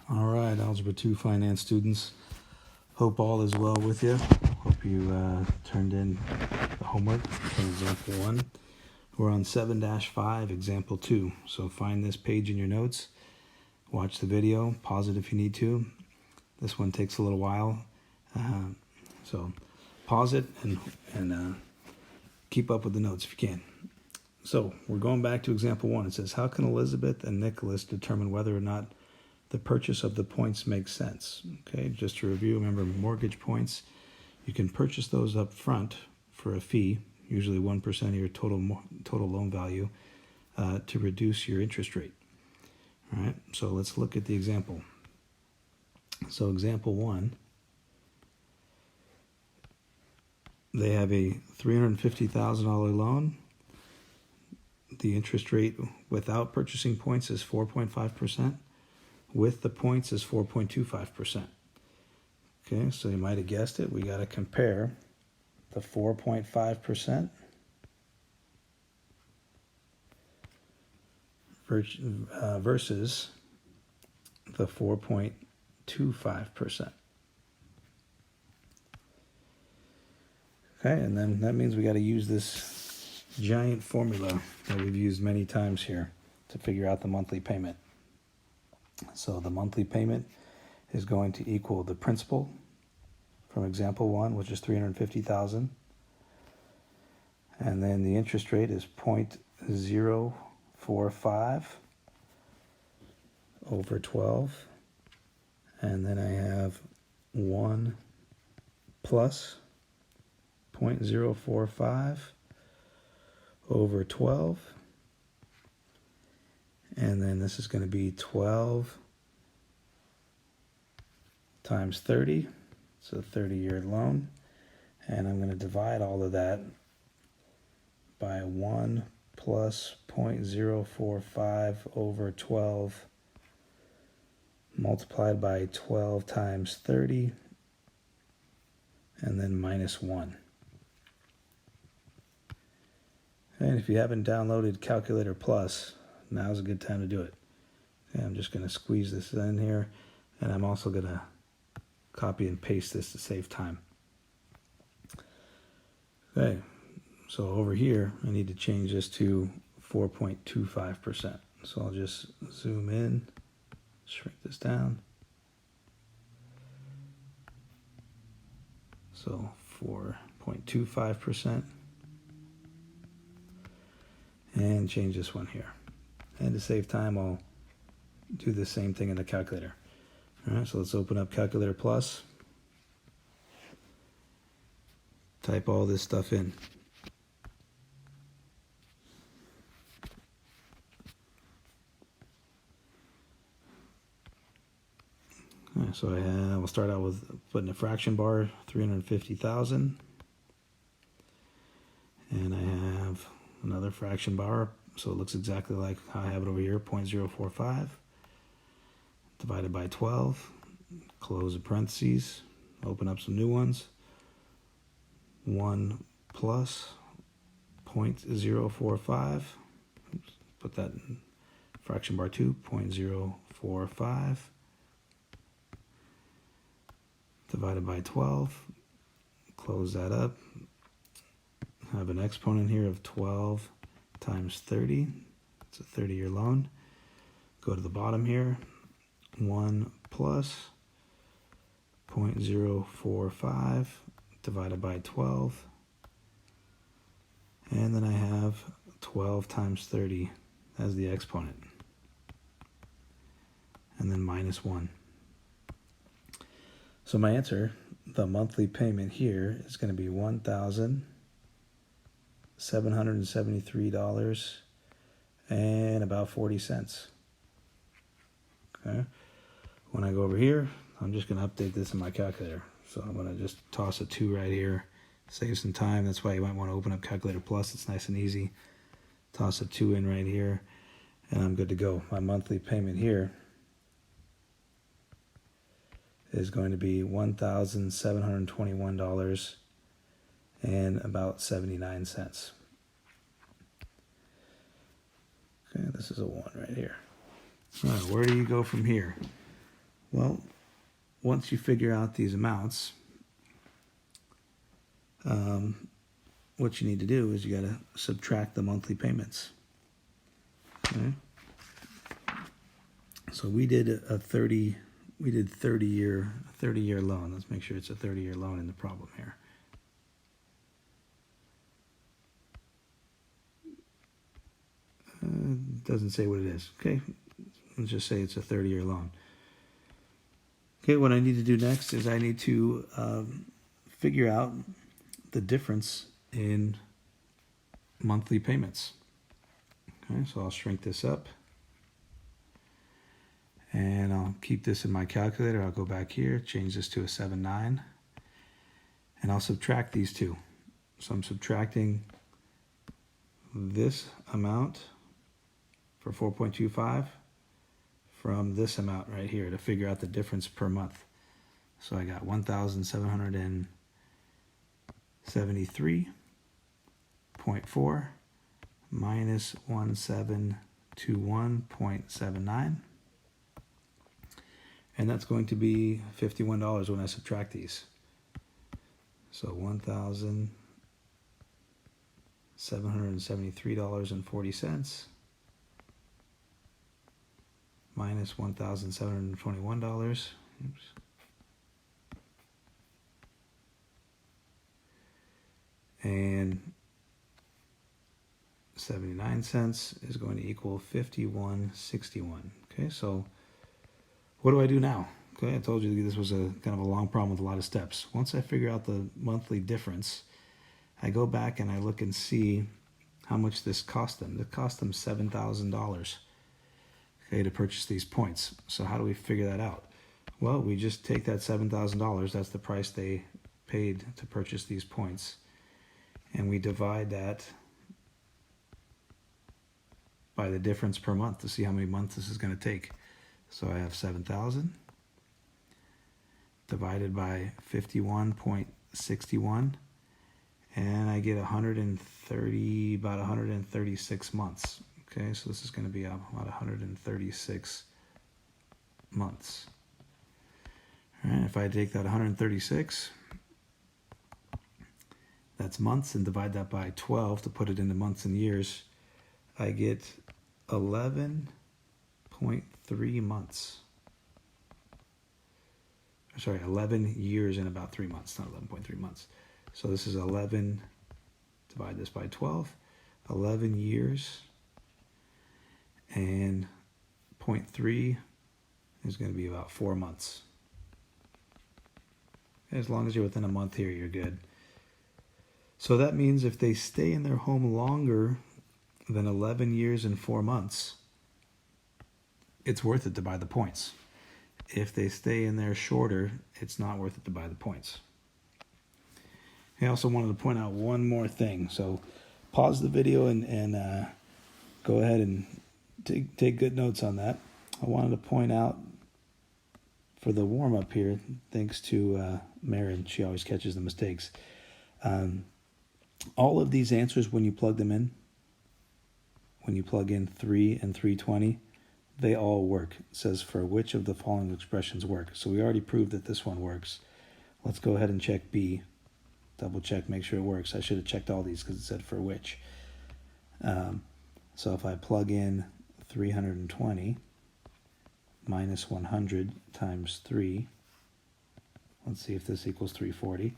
All right, Algebra 2 finance students. Hope all is well with you. Hope you turned in the homework for example 1. We're on 7-5, example 2. So find this page in your notes. Watch the video. Pause it if you need to. This one takes a little while. So pause it and keep up with the notes if you can. So we're going back to example 1. It says, how can Elizabeth and Nicholas determine whether or not the purchase of the points makes sense? Okay, just to review, remember mortgage points, you can purchase those up front for a fee, usually 1% of your total loan value, to reduce your interest rate. All right, so let's look at the example. So example 1, they have a $350,000 loan. The interest rate without purchasing points is 4.5%. With the points is 4.25%. Okay, so you might have guessed it. We got to compare the 4.5% versus the 4.25%. Okay, and then that means we got to use this giant formula that we've used many times here to figure out the monthly payment. So the monthly payment is going to equal the principal from example 1, which is $350,000. And then the interest rate is 0.045 over 12. And then I have 1 plus 0.045 over 12. And then this is going to be 12 times 30. It's a 30-year loan. And I'm going to divide all of that by 1 plus 0.045 over 12 multiplied by 12 times 30, and then minus 1. And if you haven't downloaded Calculator Plus, now's a good time to do it. Okay, I'm just going to squeeze this in here, and I'm also going to copy and paste this to save time. Okay, so over here, I need to change this to 4.25%. So I'll just zoom in, shrink this down. So 4.25%. And change this one here. And to save time, I'll do the same thing in the calculator. All right, so let's open up Calculator Plus. Type all this stuff in. All right, so we'll start out with putting a fraction bar, 350,000. And I have another fraction bar, so it looks exactly like how I have it over here, 0.045 divided by 12, close the parentheses, open up some new ones, 1 plus 0.045, oops, put that in fraction bar 2, 0.045 divided by 12, close that up. I have an exponent here of 12 times 30. It's a 30-year loan. Go to the bottom here. 1 plus 0.045 divided by 12. And then I have 12 times 30 as the exponent. And then minus 1. So my answer, the monthly payment here, is going to be $1,773 and about 40 cents. Okay. When I go over here, I'm just going to update this in my calculator. So I'm going to just toss a 2 right here, save some time. That's why you might want to open up Calculator Plus. It's nice and easy. Toss a 2 in right here, and I'm good to go. My monthly payment here is going to be $1,721 and about 79 cents. Okay, this is a 1 right here. All right, where do you go from here? Well, once you figure out these amounts, what you need to do is you got to subtract the monthly payments. Okay? So we did a 30 year loan. Let's make sure it's a 30-year loan in the problem here. Doesn't say what it is. Okay, let's just say it's a 30-year loan. Okay, what I need to do next is I need to figure out the difference in monthly payments. Okay, so I'll shrink this up. And I'll keep this in my calculator. I'll go back here, change this to a 7/9. And I'll subtract these two. So I'm subtracting this amount for 4.25 from this amount right here to figure out the difference per month. So I got 1,773.4 minus 1,721.79. And that's going to be $51 when I subtract these. So $1,773.40 minus $1,721. Oops. And 79 cents is going to equal 51.61. Okay, so what do I do now? Okay, I told you this was a kind of a long problem with a lot of steps. Once I figure out the monthly difference, I go back and I look and see how much this cost them. It cost them $7,000, okay, to purchase these points. So how do we figure that out? Well, we just take that $7,000, that's the price they paid to purchase these points, and we divide that by the difference per month to see how many months this is going to take. So I have 7,000 divided by 51.61, and I get about 136 months. Okay, so this is going to be about 136 months. All right, if I take that 136, that's months, and divide that by 12 to put it into months and years, I get 11.3 months. Sorry, 11 years and about 3 months, not 11.3 months. So this is 11, divide this by 12, 11 years, and 0.3 is going to be about 4 months. As long as you're within a month here, you're good. So that means if they stay in their home longer than 11 years and 4 months, it's worth it to buy the points. If they stay in there shorter, it's not worth it to buy the points. I also wanted to point out one more thing. So pause the video and go ahead and take good notes on that. I wanted to point out for the warm-up here, thanks to Marin, she always catches the mistakes. All of these answers, when you plug them in, when you plug in 3 and 320, they all work. It says for which of the following expressions work. So we already proved that this one works. Let's go ahead and check B. Double check, make sure it works. I should have checked all these because it said for which. So if I plug in 320 minus 100 times 3, let's see if this equals 340.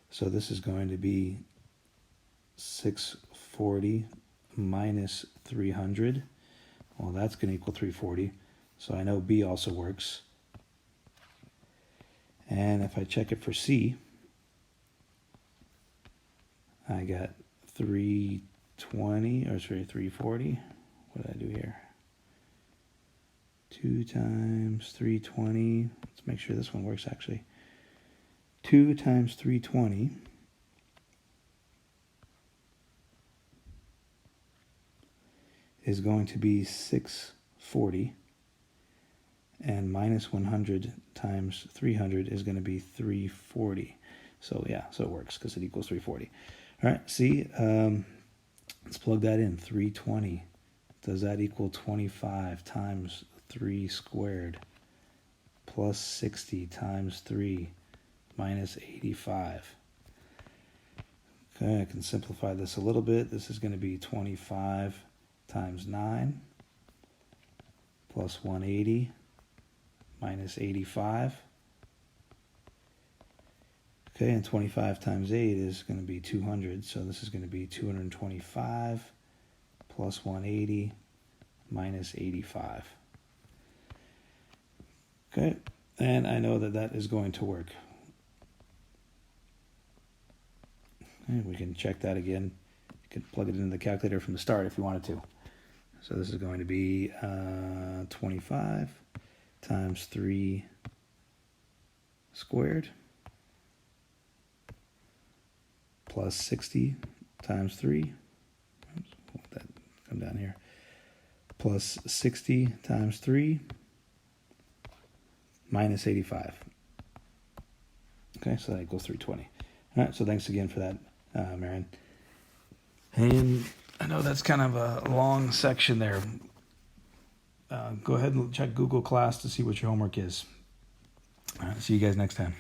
So this is going to be 640 minus 300. Well, that's going to equal 340. So I know B also works. And if I check it for C, I got 340. What did I do here? 2 times 320. Let's make sure this one works actually. 2 times 320 is going to be 640, and minus 100 times 300 is going to be 340. So yeah, so it works because it equals 340. All right, see, let's plug that in. 320, does that equal 25 times 3 squared plus 60 times 3 minus 85. Okay, I can simplify this a little bit. This is going to be 25 times 9 plus 180 minus 85. Okay, and 25 times 8 is going to be 200, so this is going to be 225 plus 180 minus 85. Okay, and I know that that is going to work. Okay, we can check that again. You can plug it into the calculator from the start if you wanted to. So this is going to be 25 times 3 squared plus 60 times 3. Oops, let that come down here. Plus 60 times 3 minus 85. Okay, so that equals 320. All right, so thanks again for that, Marion. And I know that's kind of a long section there. Go ahead and check Google Class to see what your homework is. All right, see you guys next time.